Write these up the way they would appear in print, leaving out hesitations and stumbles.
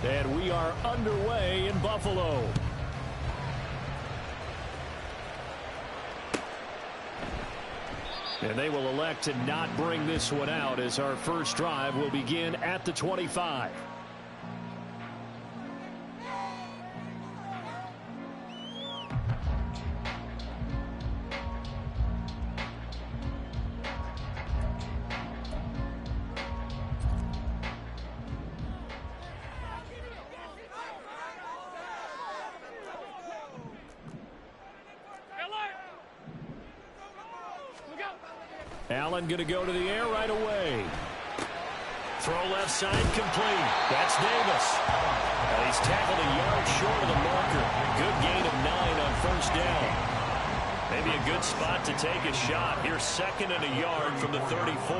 And we are underway in Buffalo. And they will elect to not bring this one out as our first drive will begin at the 25. Allen going to go to the air right away. Throw left side complete. That's Davis. And he's tackled a yard short of the marker. Good gain of 9 on first down. Maybe a good spot to take a shot. Here's 2nd and a yard from the 34.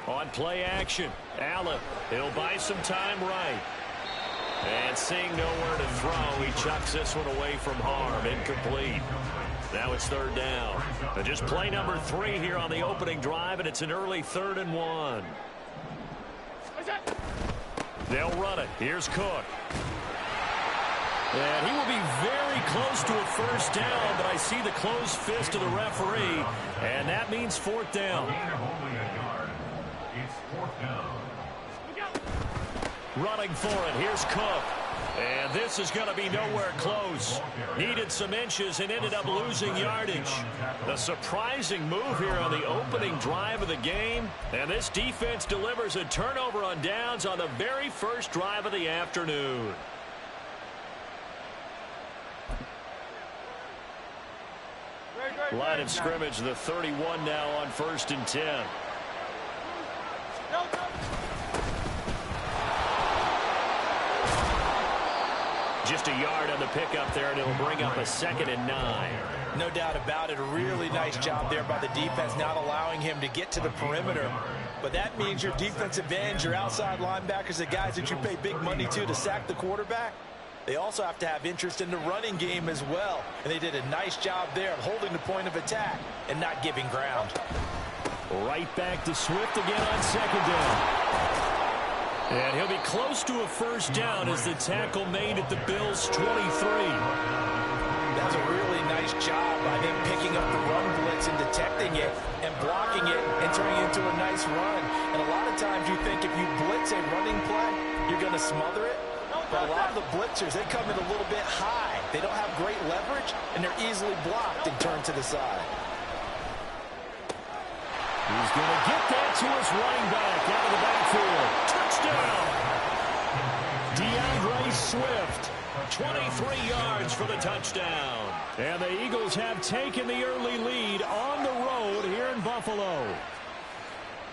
On play action, Allen. He'll buy some time right. And seeing nowhere to throw, he chucks this one away from harm. Incomplete. Now it's 3rd down. And just play number 3 here on the opening drive, and it's an early 3rd and 1. They'll run it. Here's Cook. And he will be very close to a first down, but I see the closed fist of the referee, and that means 4th down. It's 4th down. Running for it. Here's Cook. And this is going to be nowhere close. Needed some inches and ended up losing yardage. The surprising move here on the opening drive of the game. And this defense delivers a turnover on downs on the very first drive of the afternoon. Line of scrimmage, the 31 now on 1st and 10. Just a yard on the pickup there, and it'll bring up a 2nd and 9. No doubt about it. A really nice job there by the defense, not allowing him to get to the perimeter. But that means your defensive ends, your outside linebackers, the guys that you pay big money to sack the quarterback, they also have to have interest in the running game as well. And they did a nice job there of holding the point of attack and not giving ground. Right back to Swift again on 2nd down. And he'll be close to a first down as the tackle made at the Bills' 23. That's a really nice job by them picking up the run blitz and detecting it and blocking it and turning it into a nice run. And a lot of times you think if you blitz a running play, you're going to smother it. But a lot of the blitzers, they come in a little bit high. They don't have great leverage, and they're easily blocked and turned to the side. He's going to get that to his running back out of the backfield. Touchdown! DeAndre Swift, 23 yards for the touchdown. And the Eagles have taken the early lead on the road here in Buffalo.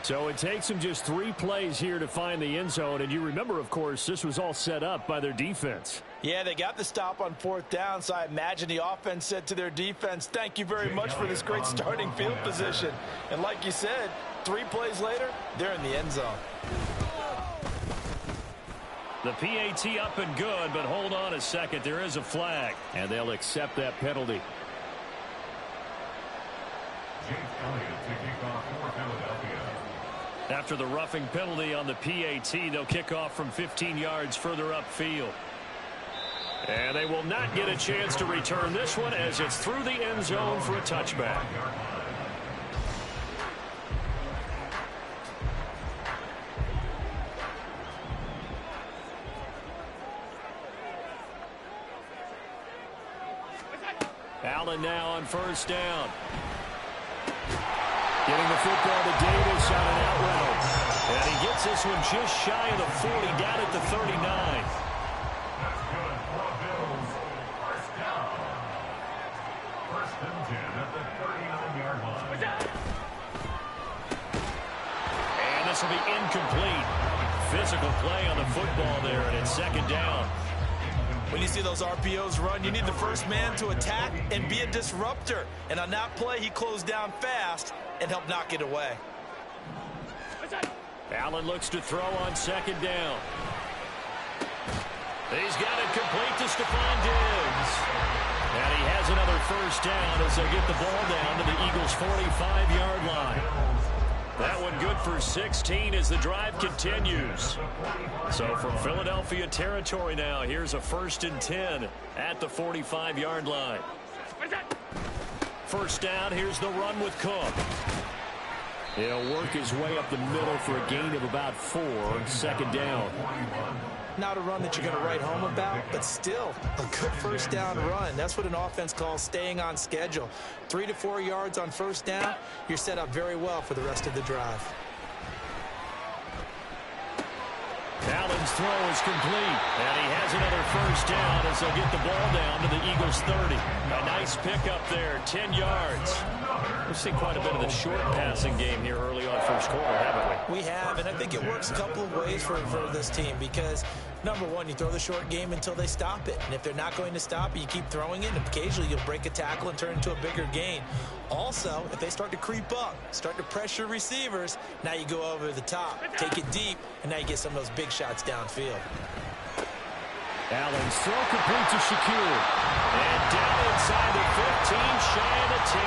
So it takes them just 3 plays here to find the end zone. And you remember, of course, this was all set up by their defense. Yeah, they got the stop on 4th down, so I imagine the offense said to their defense, thank you very much for this great starting field position. And like you said, 3 plays later, they're in the end zone. The PAT up and good, but hold on a second. There is a flag, and they'll accept that penalty. After the roughing penalty on the PAT, they'll kick off from 15 yards further upfield. And they will not get a chance to return this one as it's through the end zone for a touchback. Allen now on first down. Getting the football to Davis on an out route. And he gets this one just shy of the 40, down at the 39. And this will be incomplete. Physical play on the football there, and it's 2nd down. When you see those RPOs run, you need the first man to attack and be a disruptor. And on that play, he closed down fast and helped knock it away. Allen looks to throw on 2nd down. He's got it complete to Stephon Diggs. And he has another first down as they get the ball down to the Eagles' 45-yard line. That one good for 16 as the drive continues. So from Philadelphia territory now, here's a 1st and 10 at the 45-yard line. First down, here's the run with Cook. He'll work his way up the middle for a gain of about 4 on 2nd down. Not a run that you're going to write home about, but still a good first down run. That's what an offense calls staying on schedule. 3 to 4 yards on first down, you're set up very well for the rest of the drive. Allen's throw is complete, and he has another first down as they'll get the ball down to the Eagles' 30. A nice pickup there, 10 yards. We've seen quite a bit of the short passing game here early on first quarter, haven't we? We have, and I think it works a couple of ways for this team because, number one, you throw the short game until they stop it. And if they're not going to stop it, you keep throwing it, and occasionally you'll break a tackle and turn into a bigger gain. Also, if they start to creep up, start to pressure receivers, now you go over the top, take it deep, and now you get some of those big shots downfield. Allen's throw complete to Shakir. And down inside the 15, shy of the 10.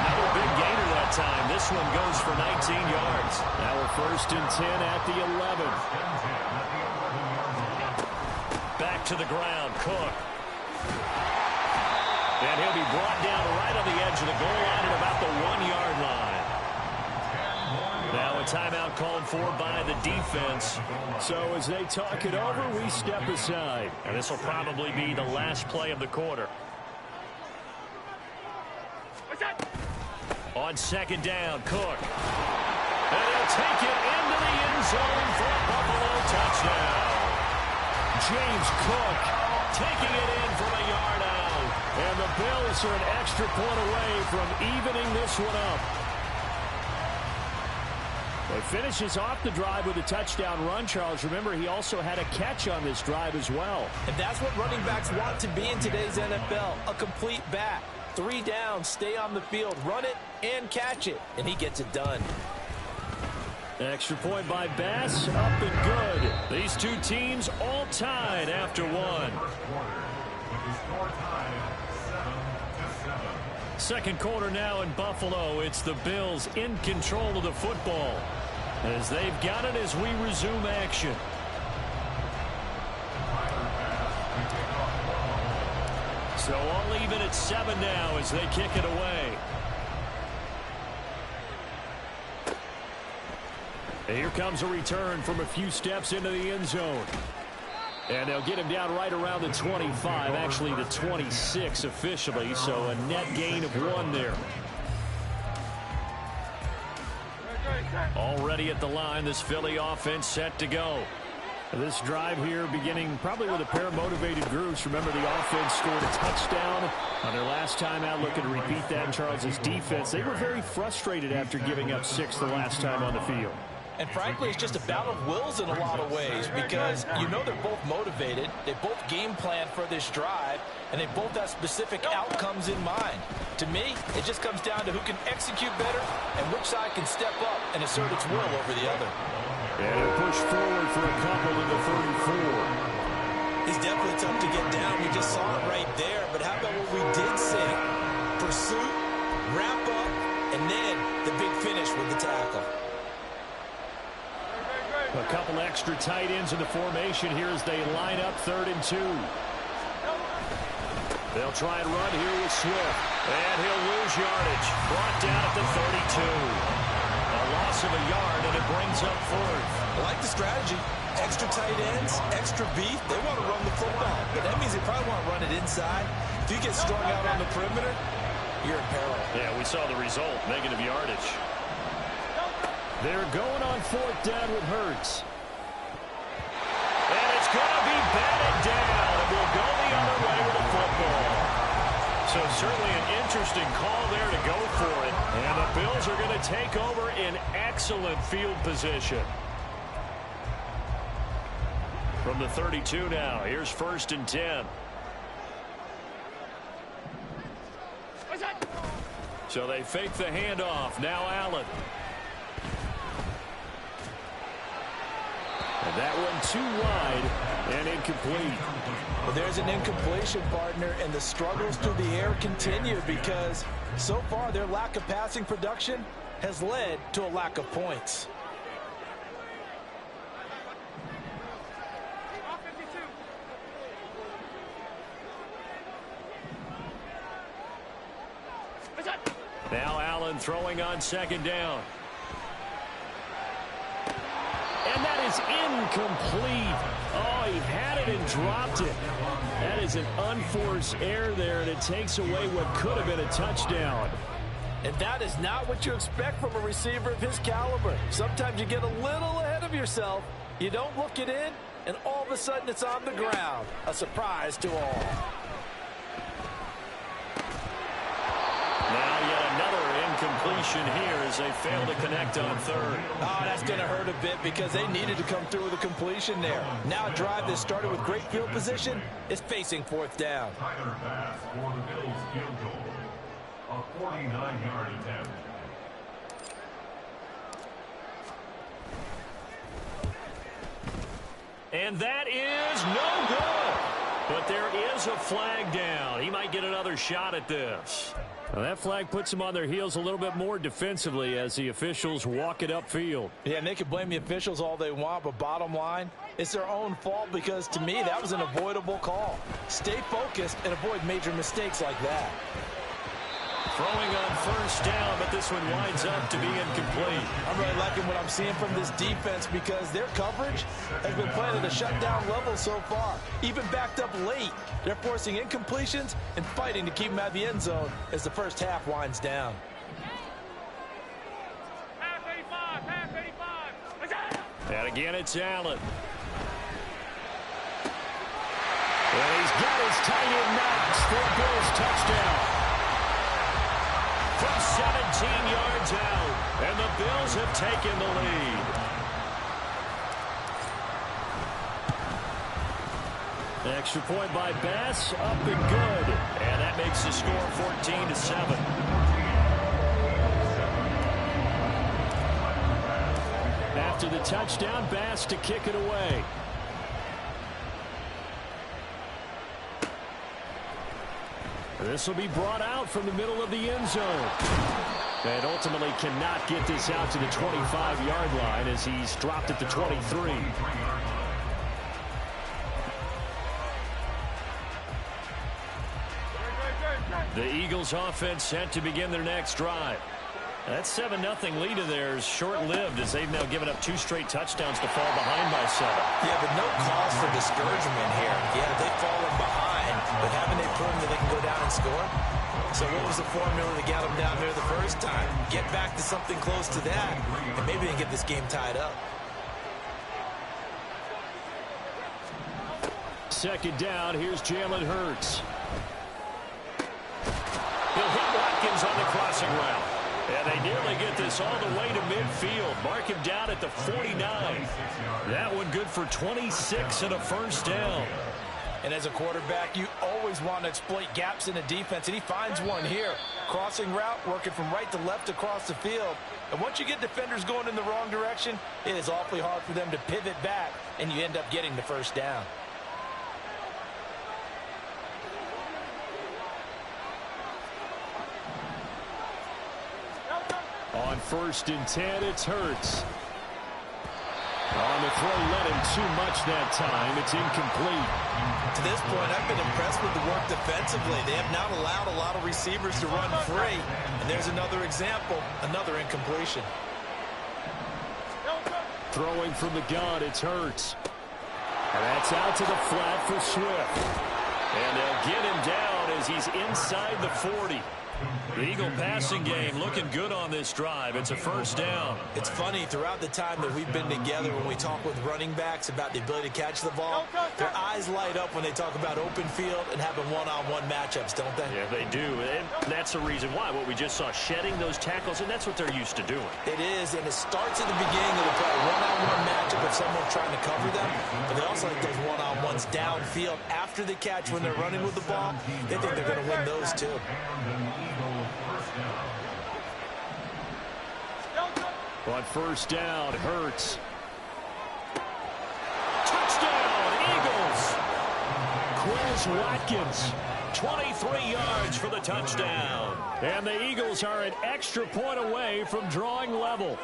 Another big gainer that time. This one goes for 19 yards. Now we're 1st and 10 at the 11. Back to the ground, Cook. And he'll be brought down right on the edge of the goal line at about the 1-yard line. Now a timeout called for by the defense. So as they talk it over, we step aside. And this will probably be the last play of the quarter. On 2nd down, Cook. And he'll take it into the end zone for a Buffalo touchdown. James Cook taking it in from a yard out. And the Bills are an extra point away from evening this one up. He finishes off the drive with a touchdown run, Charles. Remember, he also had a catch on this drive as well. And that's what running backs want to be in today's NFL, a complete back. 3 downs, stay on the field, run it, and catch it. And he gets it done. Extra point by Bass, up and good. These two teams all tied after one. Second quarter now in Buffalo. It's the Bills in control of the football as they've got it as we resume action. So all even at 7 now as they kick it away. And here comes a return from a few steps into the end zone. And they'll get him down right around the 25, actually the 26 officially, so a net gain of 1 there. Already at the line, this Philly offense set to go. This drive here beginning probably with a pair of motivated groups. Remember, the offense scored a touchdown on their last time out. Looking to repeat that in Charles's defense. They were very frustrated after giving up 6 the last time on the field. And frankly, it's just a battle of wills in a lot of ways because you know they're both motivated. They both game plan for this drive, and they both have specific outcomes in mind. To me, it just comes down to who can execute better and which side can step up and assert its will over the other. And a push forward for a couple in the 34. He's definitely tough to get down. We just saw it right there. But how about what we did see? Pursuit, wrap up, and then the big finish with the tackle. A couple extra tight ends in the formation here as they line up 3rd and 2. They'll try and run here with Swift. And he'll lose yardage. Brought down at the 32. A loss of a yard, and it brings up 4th. I like the strategy. Extra tight ends, extra beef. They want to run the football. But that means they probably want to run it inside. If you get strung out on the perimeter, you're in peril. Yeah, we saw the result. Negative yardage. They're going on 4th down with Hurts. And it's going to be batted down. It will go the other way with the football. So certainly an interesting call there to go for it. And the Bills are going to take over in excellent field position. From the 32 now, here's 1st and 10. So they fake the handoff. Now Allen. That one too wide and incomplete. Well, there's an incompletion, partner, and the struggles through the air continue because so far their lack of passing production has led to a lack of points. Now Allen throwing on second down. And that is incomplete. Oh, he had it and dropped it. That is an unforced error there, and it takes away what could have been a touchdown. And that is not what you expect from a receiver of his caliber. Sometimes you get a little ahead of yourself. You don't look it in, and all of a sudden it's on the ground. A surprise to all. Now yet another incompletion here as they fail to connect on third. Oh, that's going to hurt a bit because they needed to come through with a completion there. Now a drive that started with great field position is facing fourth down. Pass for the Bills field goal. A 49-yard attempt. And that is no good. But there is a flag down. He might get another shot at this. Well, that flag puts them on their heels a little bit more defensively as the officials walk it upfield. Yeah, and they can blame the officials all they want, but bottom line, it's their own fault because, to me, that was an avoidable call. Stay focused and avoid major mistakes like that. Throwing on first down, but this one winds up to be incomplete. I'm really liking what I'm seeing from this defense because their coverage has been playing at a shutdown level so far. Even backed up late, they're forcing incompletions and fighting to keep them out of the end zone as the first half winds down. And again, it's Allen. And he's got his tight end knocks for a Bills touchdown. From 17 yards out, and the Bills have taken the lead. Extra point by Bass, up and good. And that makes the score 14-7. After the touchdown, Bass to kick it away. This will be brought out from the middle of the end zone. And ultimately cannot get this out to the 25-yard line as he's dropped at the 23. The Eagles offense set to begin their next drive. That 7-0 lead of theirs short-lived as they've now given up 2 straight touchdowns to fall behind by 7. Yeah, but no cause for discouragement here. Yeah, they've fallen behind, but haven't they proven that they can go down and score? So what was the formula that got them down there the first time? Get back to something close to that, and maybe they can get this game tied up. Second down, here's Jalen Hurts. He'll hit Watkins on the crossing route. And they nearly get this all the way to midfield. Mark him down at the 49. That one good for 26 and a first down. And as a quarterback, you always want to exploit gaps in the defense, and he finds one here. Crossing route, working from right to left across the field. And once you get defenders going in the wrong direction, it is awfully hard for them to pivot back, and you end up getting the first down. On 1st and 10, it's Hurts. On the throw, led him too much that time. It's incomplete. To this point, I've been impressed with the work defensively. They have not allowed a lot of receivers to run free. And there's another example, another incompletion. Throwing from the gun, it's Hurts. And that's out to the flat for Swift. And they'll get him down as he's inside the 40. The Eagle passing game looking good on this drive. It's a first down. It's funny, throughout the time that we've been together, when we talk with running backs about the ability to catch the ball, their eyes light up when they talk about open field and having one-on-one matchups, don't they? Yeah, they do. And that's the reason why. What we just saw, shedding those tackles, and that's what they're used to doing. It is, and it starts at the beginning of the play. One-on-one matchup if someone's trying to cover them, but they also like those one-on-ones downfield after the catch when they're running with the ball. They think they're going to win those too. On first down, Hurts. Quez Watkins. 23 yards for the touchdown. And the Eagles are an extra point away from drawing level.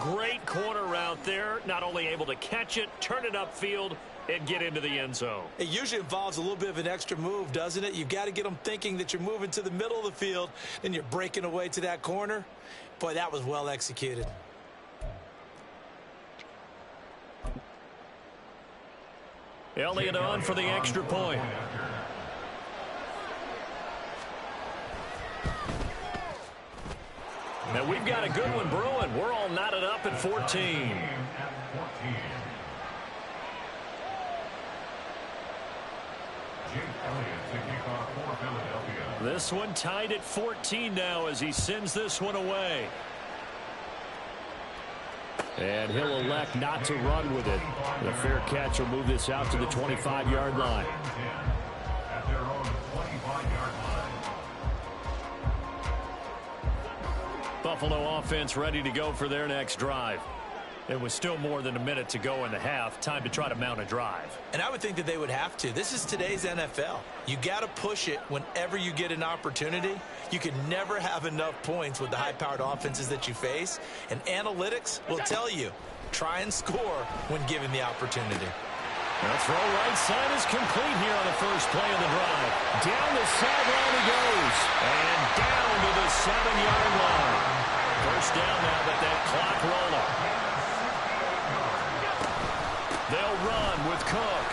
Great corner route there. Not only able to catch it, turn it upfield, and get into the end zone. It usually involves a little bit of an extra move, doesn't it? You've got to get them thinking that you're moving to the middle of the field, and you're breaking away to that corner. Boy, that was well executed. Elliott on for the extra point. Now we've got a good one brewing. We're all knotted up at 14. This one tied at 14 now as he sends this one away. And he'll elect not to run with it. The fair catch will move this out to the 25-yard line. Buffalo offense ready to go for their next drive. It was still more than a minute to go in the half. Time to try to mount a drive. And I would think that they would have to. This is today's NFL. You got to push it whenever you get an opportunity. You can never have enough points with the high-powered offenses that you face. And analytics will tell you, try and score when given the opportunity. The throw right side is complete here on the first play of the drive. Down the sideline he goes. And down to the 7-yard line. First down now, but that clock rolling. They'll run with Cook.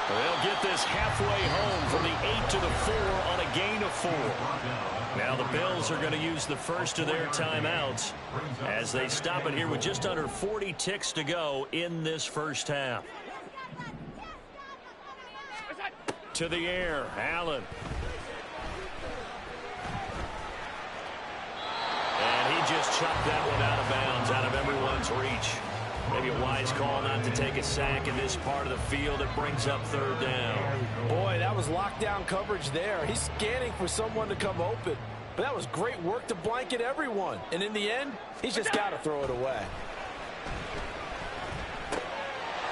They'll get this halfway home from the 8 to the 4 on a gain of 4. Now the Bills are going to use the first of their timeouts as they stop it here with just under 40 ticks to go in this first half. To the air, Allen. And he just chucked that one out of bounds, out of everyone's reach. Maybe a wise call not to take a sack in this part of the field. It brings up third down. Boy, that was lockdown coverage there. He's scanning for someone to come open. But that was great work to blanket everyone. And in the end, he's just got to throw it away.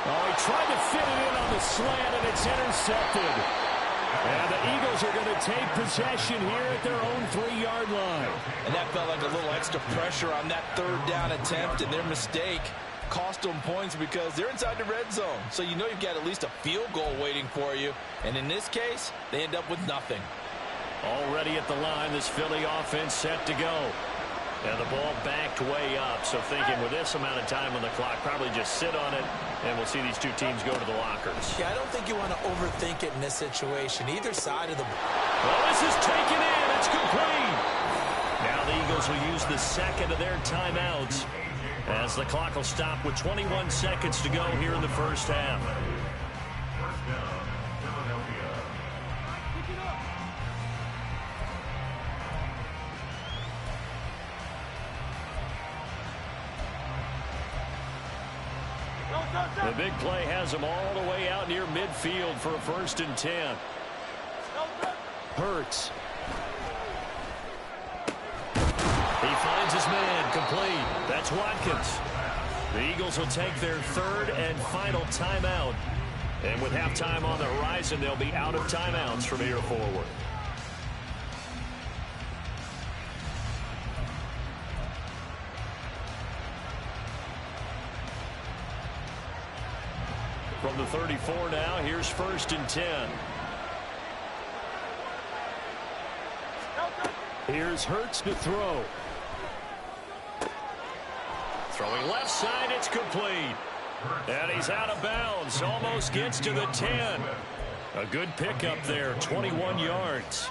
Oh, he tried to fit it in on the slant, and it's intercepted. And the Eagles are going to take possession here at their own 3-yard line. And that felt like a little extra pressure on that third down attempt, and their mistake cost them points because they're inside the red zone. So you know you've got at least a field goal waiting for you. And in this case, they end up with nothing. Already at the line, this Philly offense set to go. And the ball backed way up. So thinking with this amount of time on the clock, probably just sit on it, and we'll see these two teams go to the lockers. Yeah, I don't think you want to overthink it in this situation. Either side of the ball. Well, this is taken in. It's complete. Now the Eagles will use the second of their timeouts as the clock will stop with 21 seconds to go here in the first half. The big play has them all the way out near midfield for a 1st and 10. Hurts. He finds his man, complete. That's Watkins. The Eagles will take their third and final timeout. And with halftime on the horizon, they'll be out of timeouts from here forward. From the 34 now, here's 1st and 10. Here's Hurts to throw. Throwing left side, it's complete. And he's out of bounds, almost gets to the 10. A good pickup there, 21 yards.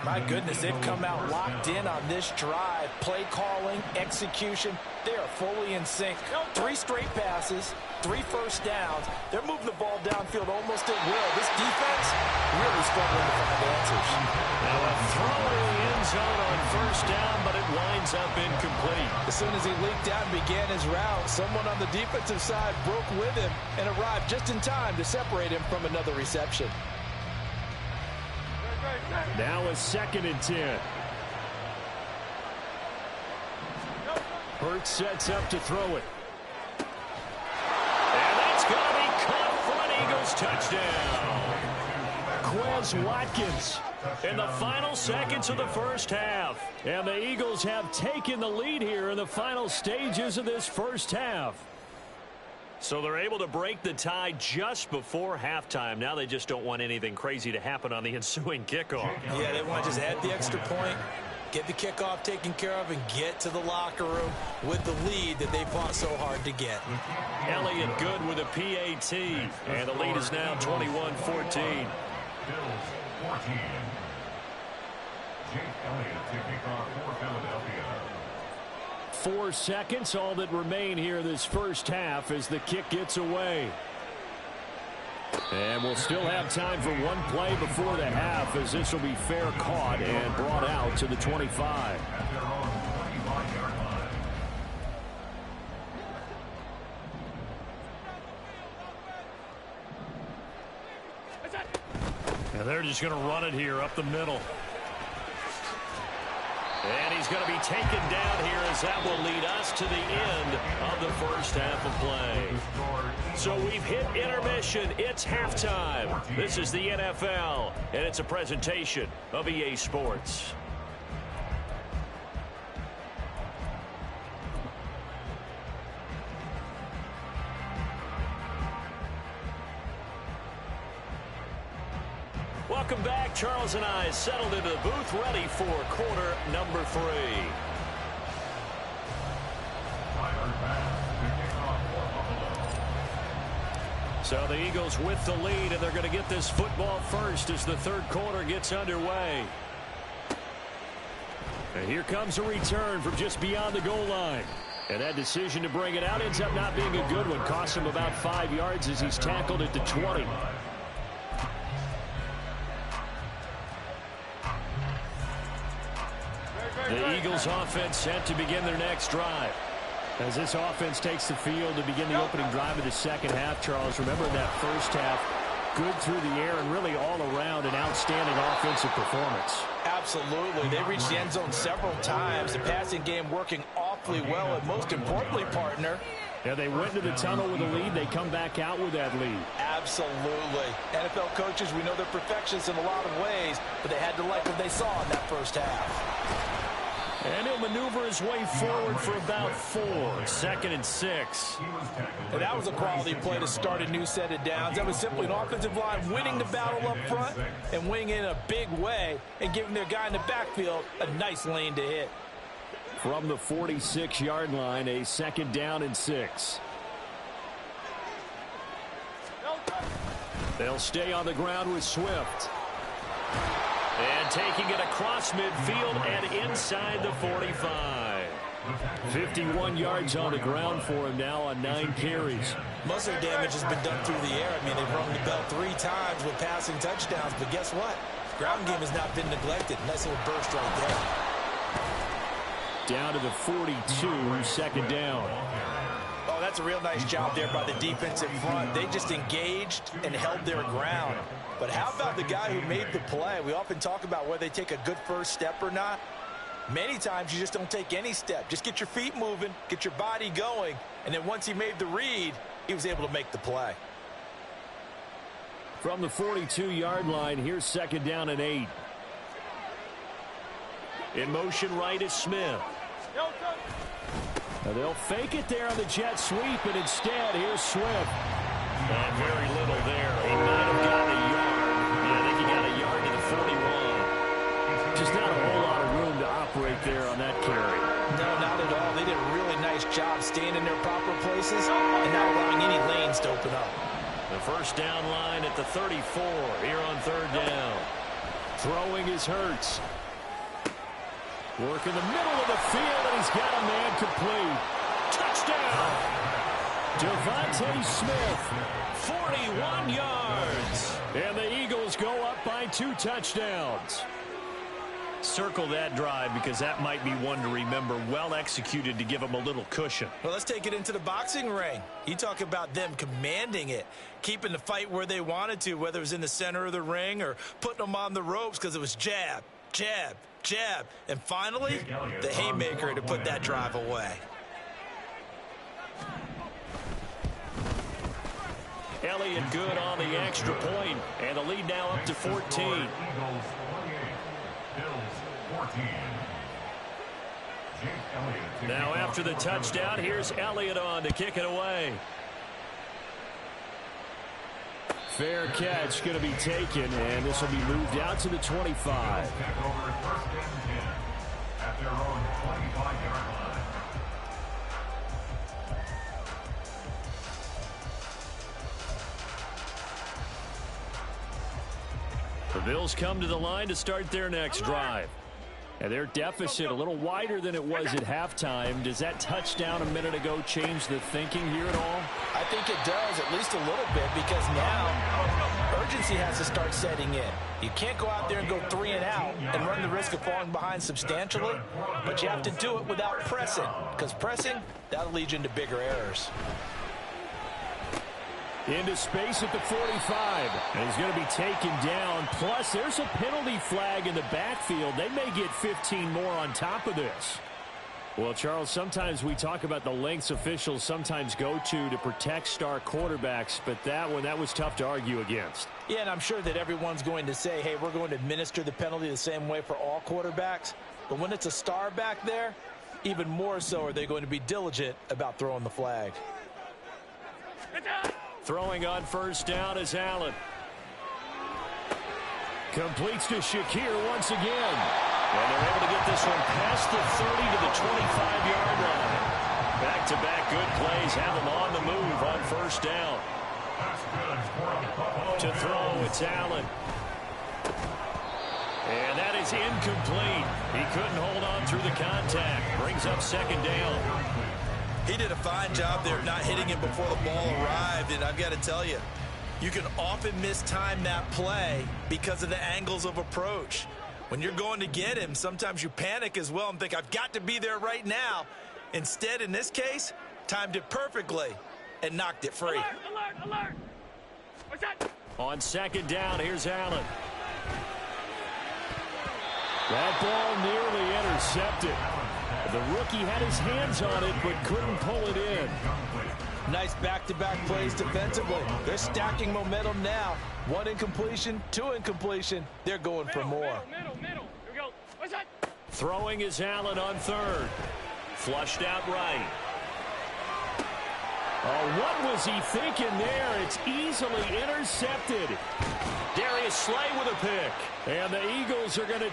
My goodness, they've come out locked in on this drive. Play calling, execution, they are fully in sync. 3 straight passes, 3 first downs. They're moving the ball downfield almost at will. This defense really struggling to find answers. Now a throw to the end zone on 1st down, but it winds up incomplete. As soon as he leaked out and began his route, someone on the defensive side broke with him and arrived just in time to separate him from another reception. Now a 2nd and 10. Hurts sets up to throw it. And that's going to be caught for an Eagles touchdown. Quez Watkins in the final seconds of the first half. And the Eagles have taken the lead here in the final stages of this first half. So they're able to break the tie just before halftime. Now they just don't want anything crazy to happen on the ensuing kickoff. Yeah, they want to just add the extra point, get the kickoff taken care of, and get to the locker room with the lead that they fought so hard to get. Elliott good with a PAT, and the lead is now 21-14. Bills 14. Jake Elliott to kick off for Philadelphia. 4 seconds, all that remain here this first half as the kick gets away. And we'll still have time for one play before the half, as this will be fair caught and brought out to the 25. At their own 25-yard line. And they're just going to run it here up the middle. And he's going to be taken down here, as that will lead us to the end of the first half of play. So we've hit intermission. It's halftime. This is the NFL, and it's a presentation of EA Sports. Welcome back. Charles and I settled into the booth, ready for quarter number 3. So the Eagles with the lead, and they're going to get this football first as the third quarter gets underway. And here comes a return from just beyond the goal line. And that decision to bring it out ends up not being a good one. Cost him about 5 yards as he's tackled at the 20. The Eagles offense set to begin their next drive. As this offense takes the field to begin the opening drive of the second half, Charles, remember in that first half, good through the air and really all around an outstanding offensive performance. Absolutely. They reached the end zone several times. The passing game working awfully well, and most importantly, partner, yeah, they went into the tunnel with a lead. They come back out with that lead. Absolutely. NFL coaches, we know they're perfectionists in a lot of ways, but they had to like what they saw in that first half. And he'll maneuver his way forward for about 4. 2nd and 6. And that was a quality play to start a new set of downs. That was simply an offensive line winning the battle up front and winning in a big way and giving their guy in the backfield a nice lane to hit. From the 46-yard line, a 2nd down and 6. They'll stay on the ground with Swift. And taking it across midfield and inside the 45. 51 yards on the ground for him now on 9 carries. Most of the damage has been done through the air. I mean, they've rung the bell 3 times with passing touchdowns, but guess what? Ground game has not been neglected. Nice little burst right there. Down to the 42, 2nd down. Oh, that's a real nice job there by the defensive front. They just engaged and held their ground. But how about the guy who made the play? We often talk about whether they take a good first step or not. Many times you just don't take any step. Just get your feet moving, get your body going, and then once he made the read, he was able to make the play. From the 42-yard line, here's 2nd down and 8. In motion right is Smith. Now they'll fake it there on the jet sweep, and instead, here's Swift. And very little there. He might have gotten a yard. Yeah, I think he got a yard to the 41. Just not a whole lot of room to operate there on that carry. No, not at all. They did a really nice job staying in their proper places and not allowing any lanes to open up. The first down line at the 34 here on 3rd down. Throwing is Hurts. Work in the middle of the field, and he's got a man complete. Touchdown! Devontae Smith, 41 yards. And the Eagles go up by 2 touchdowns. Circle that drive because that might be one to remember. Well executed to give them a little cushion. Well, let's take it into the boxing ring. You talk about them commanding it, keeping the fight where they wanted to, whether it was in the center of the ring or putting them on the ropes because it was jab, jab, jab. And finally, the haymaker to put that drive away. Elliott good on the extra point, and the lead now up to 14. Eagles 28, Bills 14. Jake Elliott. Now after the touchdown, here's Elliott on to kick it away. Fair catch going to be taken, and this will be moved out to the 25. Back over first and 10 at their own 25-yard line. The Bills come to the line to start their next drive. And their deficit a little wider than it was at halftime. Does that touchdown a minute ago change the thinking here at all? I think it does, at least a little bit, because now urgency has to start setting in. You can't go out there and go 3 and out and run the risk of falling behind substantially, but you have to do it without pressing, because pressing, that'll lead you into bigger errors. Into space at the 45. And he's going to be taken down. Plus, there's a penalty flag in the backfield. They may get 15 more on top of this. Well, Charles, sometimes we talk about the lengths officials sometimes go to protect star quarterbacks, but that was tough to argue against. Yeah, and I'm sure that everyone's going to say, hey, we're going to administer the penalty the same way for all quarterbacks. But when it's a star back there, even more so are they going to be diligent about throwing the flag. Throwing on first down is Allen. Completes to Shakir once again. And they're able to get this one past the 30 to the 25-yard line. Back-to-back good plays have them on the move on first down. To throw, it's Allen. And that is incomplete. He couldn't hold on through the contact. Brings up second down. He did a fine job there not hitting him before the ball arrived, and I've got to tell you, you can often mistime that play because of the angles of approach. When you're going to get him, sometimes you panic as well and think, I've got to be there right now. Instead, in this case, timed it perfectly and knocked it free. Alert, alert, alert. What's that? On second down, here's Allen. That ball nearly intercepted. The rookie had his hands on it, but couldn't pull it in. Nice back-to-back plays defensively. They're stacking momentum now. 1 incompletion, 2 incompletion. They're going for more. Middle. Here we go. What's that? Throwing is Allen on third. Flushed out right. Oh, what was he thinking there? It's easily intercepted. Darius Slay with a pick. And the Eagles are going to